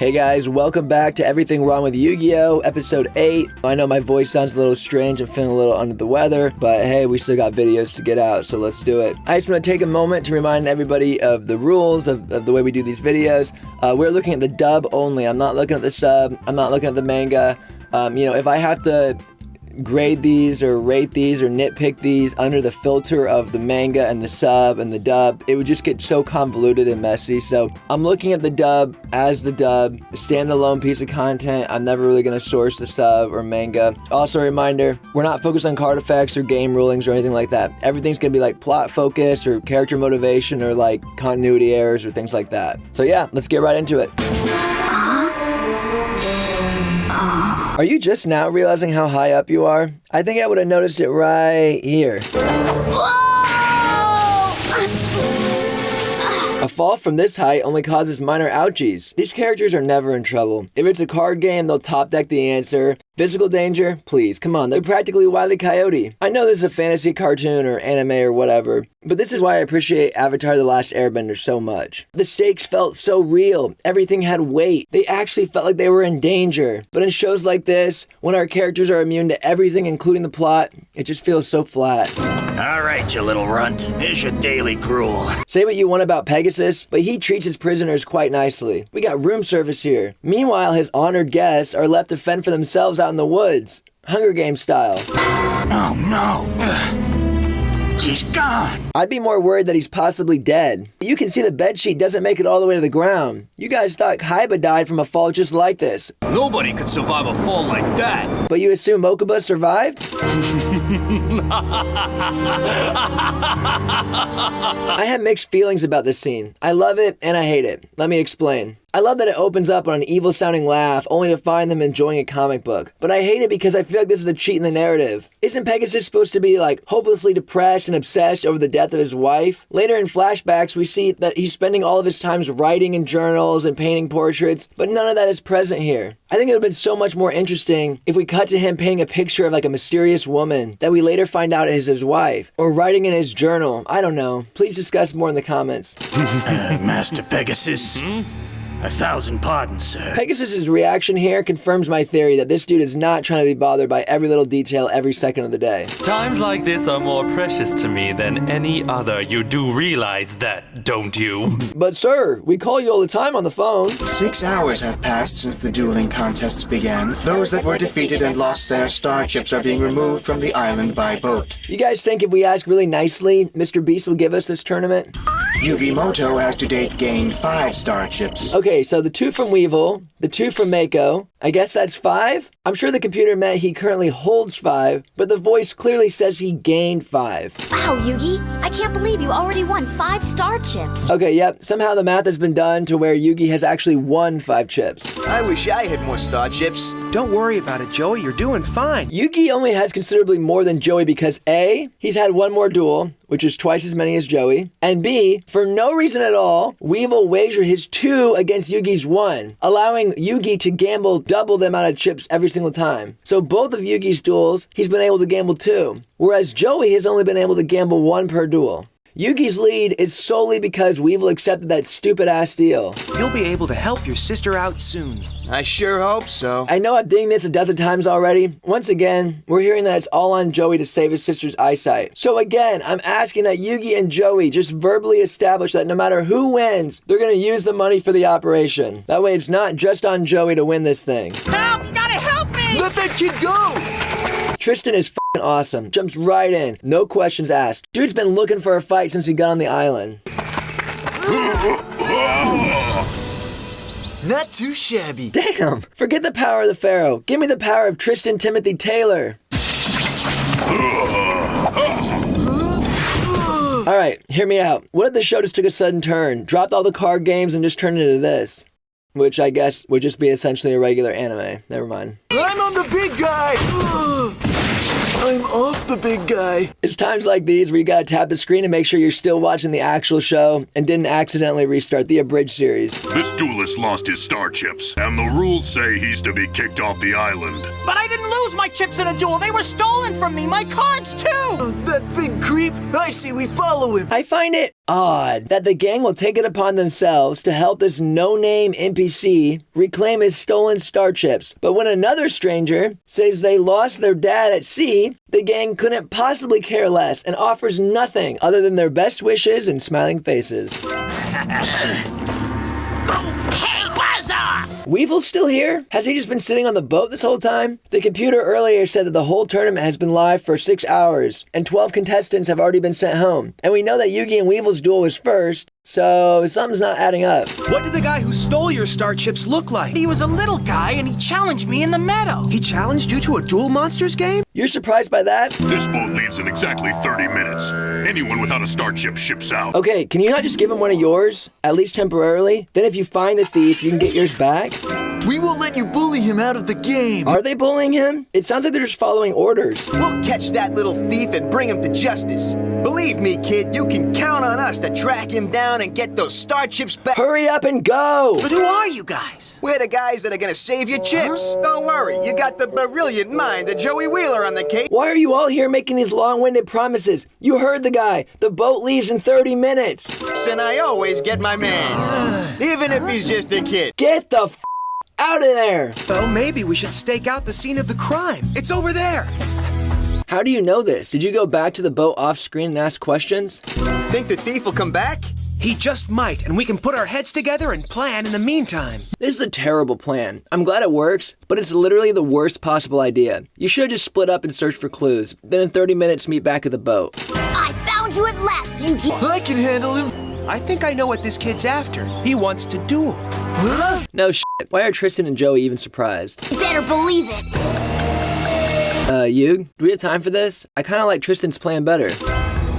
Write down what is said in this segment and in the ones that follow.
Hey guys, welcome back to Everything Wrong with Yu-Gi-Oh! Episode 8. I know my voice sounds a little strange, I'm feeling a little under the weather, but hey, we still got videos to get out, so let's do it. I just want to take a moment to remind everybody of the rules of the way we do these videos. We're looking at the dub only. I'm not looking at the sub, I'm not looking at the manga. If I have to grade these or rate these or nitpick these under the filter of the manga and the sub and the dub, it would just get so convoluted and messy. So I'm looking at the dub as the dub, a standalone piece of content. I'm never really going to source the sub or manga. Also a reminder, we're not focused on card effects or game rulings or anything like that. Everything's going to be like plot focus or character motivation or like continuity errors or things like that. So yeah, let's get right into it. Are you just now realizing how high up you are? I think I would have noticed it right here. A fall from this height only causes minor ouchies. These characters are never in trouble. If it's a card game, they'll top deck the answer. Physical danger? Please, come on, they're practically Wile E. Coyote. I know this is a fantasy cartoon or anime or whatever, but this is why I appreciate Avatar: The Last Airbender so much. The stakes felt so real. Everything had weight. They actually felt like they were in danger. But in shows like this, when our characters are immune to everything, including the plot, it just feels so flat. All right, you little runt. Here's your daily gruel. Say what you want about Pegasus, but he treats his prisoners quite nicely. We got room service here. Meanwhile, his honored guests are left to fend for themselves out in the woods. Hunger Games style. Oh no. He's gone. I'd be more worried that he's possibly dead. You can see the bedsheet doesn't make it all the way to the ground. You guys thought Kaiba died from a fall just like this. Nobody could survive a fall like that. But you assume Mokuba survived? I have mixed feelings about this scene. I love it and I hate it. Let me explain. I love that it opens up on an evil-sounding laugh, only to find them enjoying a comic book. But I hate it because I feel like this is a cheat in the narrative. Isn't Pegasus supposed to be, like, hopelessly depressed and obsessed over the death of his wife? Later in flashbacks, we see that he's spending all of his time writing in journals and painting portraits, but none of that is present here. I think it would have been so much more interesting if we cut to him painting a picture of, like, a mysterious woman that we later find out is his wife, or writing in his journal. I don't know. Please discuss more in the comments. Master Pegasus. 1,000 pardons, sir. Pegasus's reaction here confirms my theory that this dude is not trying to be bothered by every little detail every second of the day. Times like this are more precious to me than any other. You do realize that, don't you? But sir, we call you all the time on the phone. 6 hours have passed since the dueling contests began. Those that were defeated and lost their star chips are being removed from the island by boat. You guys think if we ask really nicely, Mr. Beast will give us this tournament? YuGiOh has to date gained 5 star chips. Okay, so the 2 from Weevil, the 2 from Mako, I guess that's 5? I'm sure the computer meant he currently holds 5, but the voice clearly says he gained 5. Wow, Yugi, I can't believe you already won 5 star chips. Okay, yep, somehow the math has been done to where Yugi has actually won 5 chips. I wish I had more star chips. Don't worry about it, Joey. You're doing fine. Yugi only has considerably more than Joey because A, he's had 1 more duel, which is twice as many as Joey, and B, for no reason at all, Weevil wagered his 2 against Yugi's 1, allowing Yugi to gamble double the amount of chips every single time. So both of Yugi's duels, he's been able to gamble 2, whereas Joey has only been able to gamble 1 per duel. Yugi's lead is solely because Weevil accepted that stupid-ass deal. You'll be able to help your sister out soon. I sure hope so. I know I've dinged this a dozen times already. Once again, we're hearing that it's all on Joey to save his sister's eyesight. So again, I'm asking that Yugi and Joey just verbally establish that no matter who wins, they're gonna use the money for the operation. That way it's not just on Joey to win this thing. Help! You gotta help me! Let that kid go! Tristan is f***ing awesome. Jumps right in. No questions asked. Dude's been looking for a fight since he got on the island. Not too shabby. Damn! Forget the power of the Pharaoh. Give me the power of Tristan Timothy Taylor. Alright, hear me out. What if the show just took a sudden turn, dropped all the card games and just turned it into this? Which I guess would just be essentially a regular anime. Never mind. I'm on the big guy! I'm off the big guy. It's times like these where you gotta tap the screen and make sure you're still watching the actual show and didn't accidentally restart the abridged series. This duelist lost his star chips, and the rules say he's to be kicked off the island. But I didn't lose my chips in a duel. They were stolen from me. My cards, too. That big creep. I say we follow him. I find it odd that the gang will take it upon themselves to help this no-name NPC reclaim his stolen star chips. But when another stranger says they lost their dad at sea, the gang couldn't possibly care less and offers nothing other than their best wishes and smiling faces. Hey, buzz off! Weevil's still here? Has he just been sitting on the boat this whole time? The computer earlier said that the whole tournament has been live for 6 hours, and 12 contestants have already been sent home. And we know that Yugi and Weevil's duel was first, so something's not adding up. What did the guy who stole your star chips look like? He was a little guy and he challenged me in the meadow. He challenged you to a Duel Monsters game? You're surprised by that? This boat leaves in exactly 30 minutes. Anyone without a star chip ships out. Okay, can you not just give him one of yours? At least temporarily? Then if you find the thief, you can get yours back? We won't let you bully him out of the game. Are they bullying him? It sounds like they're just following orders. We'll catch that little thief and bring him to justice. Believe me, kid, you can count on us to track him down and get those star chips back. Hurry up and go! But who are you guys? We're the guys that are gonna save your chips. Don't worry, you got the brilliant mind of Joey Wheeler on the case. Why are you all here making these long-winded promises? You heard the guy. The boat leaves in 30 minutes. And I always get my man, even if he's just a kid. Get the f out of there! Well, maybe we should stake out the scene of the crime. It's over there. How do you know this? Did you go back to the boat off-screen and ask questions? Think the thief will come back? He just might, and we can put our heads together and plan in the meantime. This is a terrible plan. I'm glad it works, but it's literally the worst possible idea. You should have just split up and searched for clues. Then in 30 minutes, meet back at the boat. I found you at last, Yugi. I can handle him. I think I know what this kid's after. He wants to duel. Huh? No shit. Why are Tristan and Joey even surprised? You better believe it. Yug, do we have time for this? I kind of like Tristan's plan better.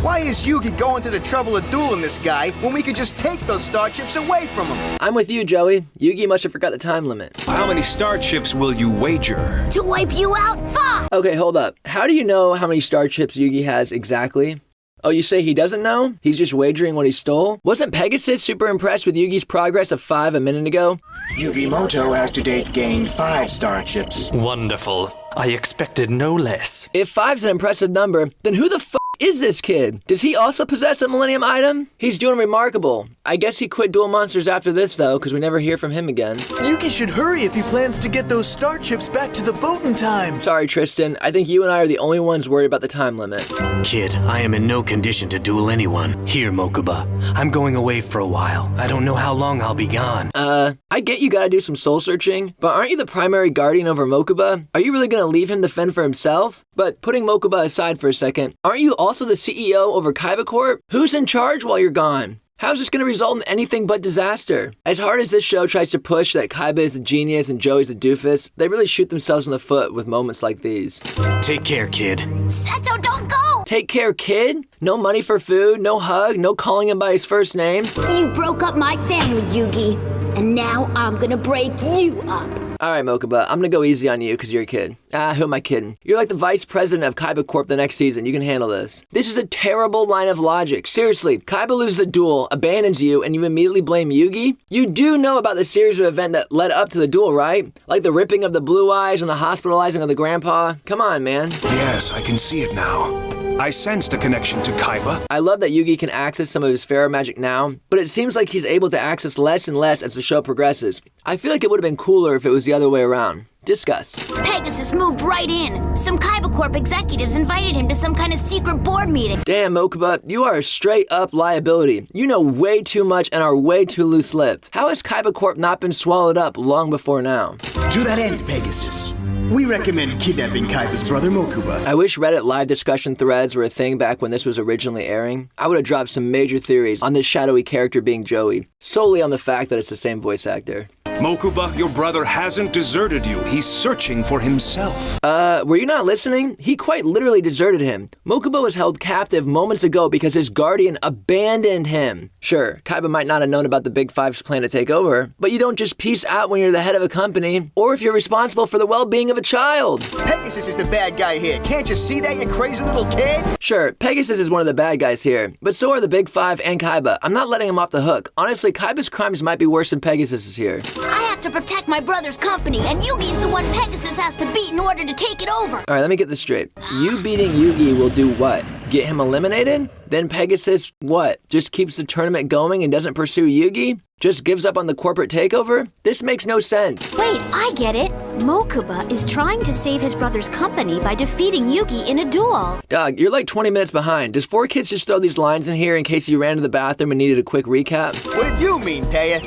Why is Yugi going to the trouble of dueling this guy when we could just take those star chips away from him? I'm with you, Joey. Yugi must have forgot the time limit. How many star chips will you wager? To wipe you out, 5. Okay, hold up. How do you know how many star chips Yugi has exactly? Oh, you say he doesn't know? He's just wagering what he stole? Wasn't Pegasus super impressed with Yugi's progress of 5 a minute ago? Yugimoto has to date gained 5 star chips. Wonderful. I expected no less. If 5's an impressive number, then who the f is this kid? Does he also possess a Millennium item? He's doing remarkable. I guess he quit Duel Monsters after this, though, because we never hear from him again. Yugi should hurry if he plans to get those star chips back to the boat in time. Sorry, Tristan. I think you and I are the only ones worried about the time limit. Kid, I am in no condition to duel anyone. Here, Mokuba. I'm going away for a while. I don't know how long I'll be gone. I get you gotta do some soul searching, but aren't you the primary guardian over Mokuba? Are you really gonna leave him to fend for himself? But putting Mokuba aside for a second, aren't you also the CEO over Kaiba Corp? Who's in charge while you're gone? How's this gonna result in anything but disaster? As hard as this show tries to push that Kaiba is the genius and Joey's the doofus, they really shoot themselves in the foot with moments like these. Take care, kid. Seto, don't go! Take care, kid? No money for food, no hug, no calling him by his first name? You broke up my family, Yugi. And now I'm gonna break you up. Alright, Mokuba, I'm gonna go easy on you because you're a kid. Who am I kidding? You're like the vice president of Kaiba Corp the next season. You can handle this. This is a terrible line of logic. Seriously, Kaiba loses the duel, abandons you, and you immediately blame Yugi? You do know about the series of events that led up to the duel, right? Like the ripping of the blue eyes and the hospitalizing of the grandpa? Come on, man. Yes, I can see it now. I sensed a connection to Kaiba. I love that Yugi can access some of his Pharaoh magic now, but it seems like he's able to access less and less as the show progresses. I feel like it would have been cooler if it was the other way around. Discuss. Pegasus moved right in. Some Kaiba Corp executives invited him to some kind of secret board meeting. Damn, Mokuba, you are a straight-up liability. You know way too much and are way too loose-lipped. How has Kaiba Corp not been swallowed up long before now? To that end, Pegasus, we recommend kidnapping Kaiba's brother Mokuba. I wish Reddit live discussion threads were a thing back when this was originally airing. I would have dropped some major theories on this shadowy character being Joey, solely on the fact that it's the same voice actor. Mokuba, your brother hasn't deserted you. He's searching for himself. Were you not listening? He quite literally deserted him. Mokuba was held captive moments ago because his guardian abandoned him. Sure, Kaiba might not have known about the Big Five's plan to take over, but you don't just peace out when you're the head of a company, or if you're responsible for the well-being of a child. Pegasus is the bad guy here. Can't you see that, you crazy little kid? Sure, Pegasus is one of the bad guys here, but so are the Big Five and Kaiba. I'm not letting him off the hook. Honestly, Kaiba's crimes might be worse than Pegasus's here. I have to protect my brother's company, and Yugi's the one Pegasus has to beat in order to take it over. All right, let me get this straight. You beating Yugi will do what? Get him eliminated? Then Pegasus, what? Just keeps the tournament going and doesn't pursue Yugi? Just gives up on the corporate takeover? This makes no sense. Wait, I get it. Mokuba is trying to save his brother's company by defeating Yugi in a duel. Dog, you're like 20 minutes behind. Does 4Kids just throw these lines in here in case you ran to the bathroom and needed a quick recap? What did you mean, Taya?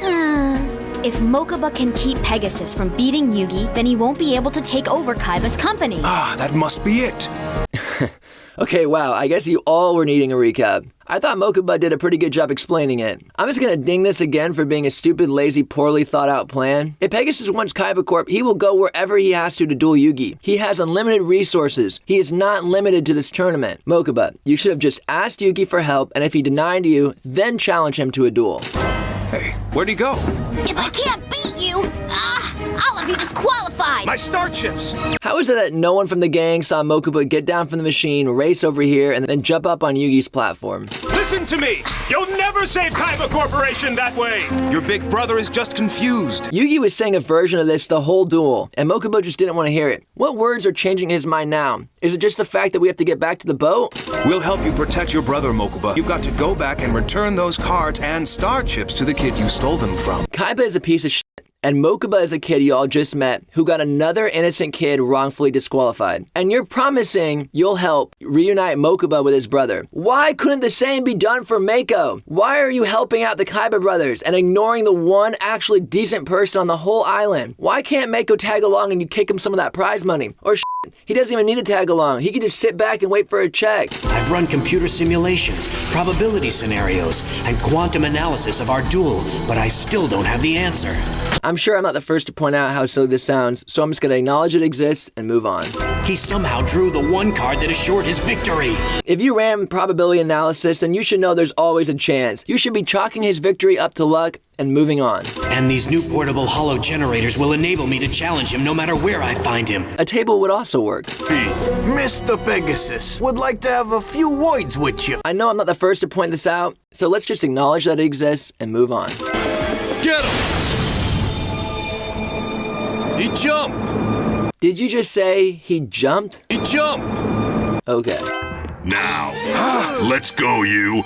If Mokuba can keep Pegasus from beating Yugi, then he won't be able to take over Kaiba's company. Ah, that must be it. Okay, wow, I guess you all were needing a recap. I thought Mokuba did a pretty good job explaining it. I'm just gonna ding this again for being a stupid, lazy, poorly thought out plan. If Pegasus wants Kaiba Corp, he will go wherever he has to duel Yugi. He has unlimited resources. He is not limited to this tournament. Mokuba, you should have just asked Yugi for help, and if he denied you, then challenge him to a duel. Hey, where'd he go? If I can't beat you, I'll have you disqualified. My star chips! How is it that no one from the gang saw Mokuba get down from the machine, race over here, and then jump up on Yugi's platform? Listen to me! You'll never save Kaiba Corporation that way! Your big brother is just confused. Yugi was saying a version of this the whole duel, and Mokuba just didn't want to hear it. What words are changing his mind now? Is it just the fact that we have to get back to the boat? We'll help you protect your brother, Mokuba. You've got to go back and return those cards and star chips to the kid you stole them from. Kaiba is a piece of shit, and Mokuba is a kid you all just met who got another innocent kid wrongfully disqualified. And you're promising you'll help reunite Mokuba with his brother. Why couldn't the same be done for Mako? Why are you helping out the Kaiba brothers and ignoring the one actually decent person on the whole island? Why can't Mako tag along and you kick him some of that prize money? Or he doesn't even need to tag along. He can just sit back and wait for a check. I've run computer simulations, probability scenarios, and quantum analysis of our duel, but I still don't have the answer. I'm sure I'm not the first to point out how silly this sounds, so I'm just gonna acknowledge it exists and move on. He somehow drew the one card that assured his victory. If you ran probability analysis, then you should know there's always a chance. You should be chalking his victory up to luck and moving on. And these new portable hollow generators will enable me to challenge him no matter where I find him. A table would also work. Mr. Pegasus would like to have a few words with you. I know I'm not the first to point this out, so let's just acknowledge that it exists and move on. Get him! He jumped! Did you just say he jumped? He jumped! Okay. Now, let's go, you.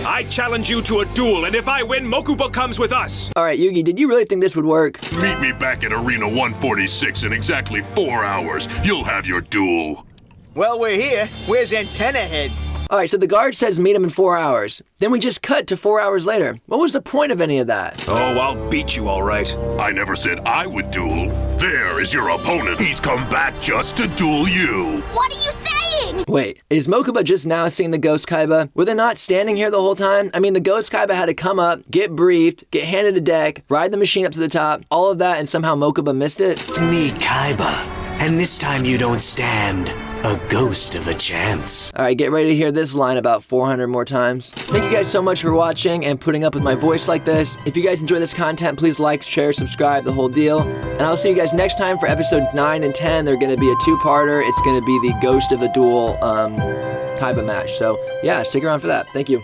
I challenge you to a duel, and if I win, Mokuba comes with us. All right, Yugi, did you really think this would work? Meet me back at Arena 146 in exactly 4 hours. You'll have your duel. Well, we're here. Where's Antenna Head? All right, so the guard says meet him in 4 hours. Then we just cut to 4 hours later. What was the point of any of that? Oh, I'll beat you all right. I never said I would duel. There is your opponent. He's come back just to duel you. What are you saying? Wait, is Mokuba just now seeing the ghost Kaiba? Were they not standing here the whole time? I mean, the ghost Kaiba had to come up, get briefed, get handed a deck, ride the machine up to the top, all of that, and somehow Mokuba missed it? Meet Kaiba, and this time you don't stand a ghost of a chance. All right, get ready to hear this line about 400 more times. Thank you guys so much for watching and putting up with my voice like this. If you guys enjoy this content, please like, share, subscribe, the whole deal. And I'll see you guys next time for episodes 9 and 10. They're gonna be a two-parter. It's gonna be the Ghost of the Duel Kaiba match. So yeah, stick around for that. Thank you.